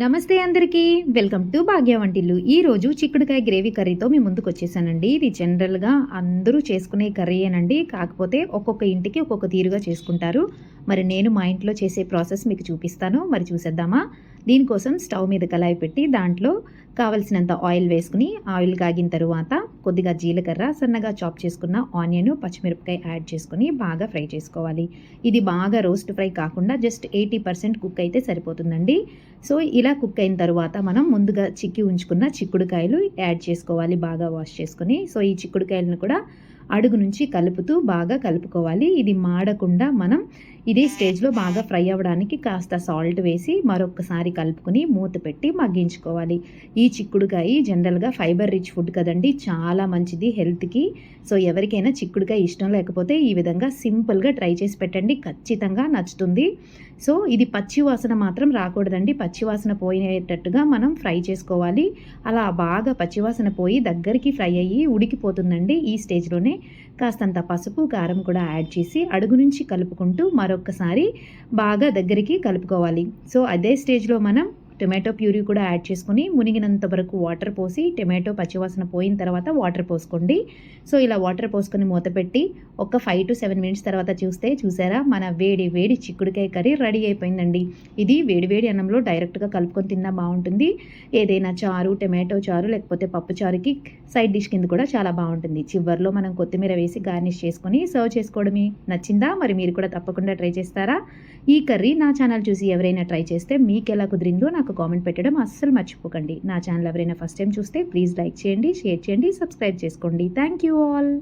నమస్తే అందరికీ. Welcome to భాగ్య వంటిల్లు. ఈరోజు చిక్కుడుకాయ గ్రేవీ కర్రీతో మీ ముందుకు వచ్చేసానండి. ఇది జనరల్‌గా అందరూ చేసుకునే కర్రీయేనండి. కాకపోతే ఒక్కొక్క ఇంటికి ఒక్కొక్క తీరుగా చేసుకుంటారు. మరి నేను మా ఇంట్లో చేసే ప్రాసెస్ మీకు చూపిస్తాను. మరి చూసేద్దామా? దీనికోసం స్టవ్ మీద కళాయి పెట్టి దాంట్లో కావలసినంత ఆయిల్ వేసుకుని, ఆయిల్ కాగిన తరువాత కొద్దిగా జీలకర్ర, సన్నగా చాప్ చేసుకున్న ఆనియన్, పచ్చిమిరపకాయ యాడ్ చేసుకొని బాగా ఫ్రై చేసుకోవాలి. ఇది బాగా రోస్ట్ ఫ్రై కాకుండా జస్ట్ 80% కుక్ అయితే సరిపోతుందండి. సో ఇలా కుక్ అయిన తర్వాత మనం ముందుగా ఉంచుకున్న చిక్కుడుకాయలు యాడ్ చేసుకోవాలి బాగా వాష్ చేసుకొని. సో ఈ చిక్కుడుకాయలను కూడా అడుగు నుంచి కలుపుతూ బాగా కలుపుకోవాలి. ఇది మాడకుండా మనం ఇదే స్టేజ్లో బాగా ఫ్రై అవ్వడానికి కాస్త సాల్ట్ వేసి మరొకసారి కలుపుకొని మూత పెట్టి మగ్గించుకోవాలి. ఈ చిక్కుడుకాయ జనరల్గా ఫైబర్ రిచ్ ఫుడ్ కదండి, చాలా మంచిది హెల్త్కి. సో ఎవరికైనా చిక్కుడుకాయ ఇష్టం లేకపోతే ఈ విధంగా సింపుల్గా ట్రై చేసి పెట్టండి, ఖచ్చితంగా నచ్చుతుంది. సో ఇది పచ్చి వాసన మాత్రం రాకూడదండి, పచ్చివాసన పోయేటట్టుగా మనం ఫ్రై చేసుకోవాలి. అలా బాగా పచ్చివాసన పోయి దగ్గరికి ఫ్రై అయ్యి ఉడికిపోతుందండి. ఈ స్టేజ్లోనే కాస్తంత పసుపు, కారం కూడా యాడ్ చేసి అడుగు నుంచి కలుపుకుంటూ మరొక్కసారి బాగా దగ్గరికి కలుపుకోవాలి. సో అదే స్టేజ్లో మనం టొమాటో ప్యూరీ కూడా యాడ్ చేసుకొని మునిగినంత వరకు వాటర్ పోసి, టొమాటో పచ్చివాసన పోయిన తర్వాత వాటర్ పోసుకోండి. సో ఇలా వాటర్ పోసుకొని మూత పెట్టి ఒక 5 to 7 మినిట్స్ తర్వాత చూసారా మన వేడి వేడి చిక్కుడుకాయ కర్రీ రెడీ అయిపోయిందండి. ఇది వేడి వేడి అన్నంలో డైరెక్ట్గా కలుపుకొని తిన్నా బాగుంటుంది. ఏదైనా చారు, టొమాటో చారు లేకపోతే పప్పు చారుకి సైడ్ డిష్ కింద కూడా చాలా బాగుంటుంది. చివరిలో మనం కొత్తిమీర వేసి గార్నిష్ చేసుకొని సర్వ్ చేసుకోవడమే. నచ్చిందా? మరి మీరు కూడా తప్పకుండా ట్రై చేస్తారా? ఈ కర్రీ నా ఛానల్ చూసి ఎవరైనా ట్రై చేస్తే మీకు ఎలా కుదిరిందో నాకు కామెంట్ పెట్టడం అస్సలు మర్చిపోకండి. నా ఛానల్ ఎవరైనా ఫస్ట్ టైం చూస్తే ప్లీజ్ లైక్ చేయండి, షేర్ చేయండి, సబ్స్క్రైబ్ చేసుకోండి. Thank you all.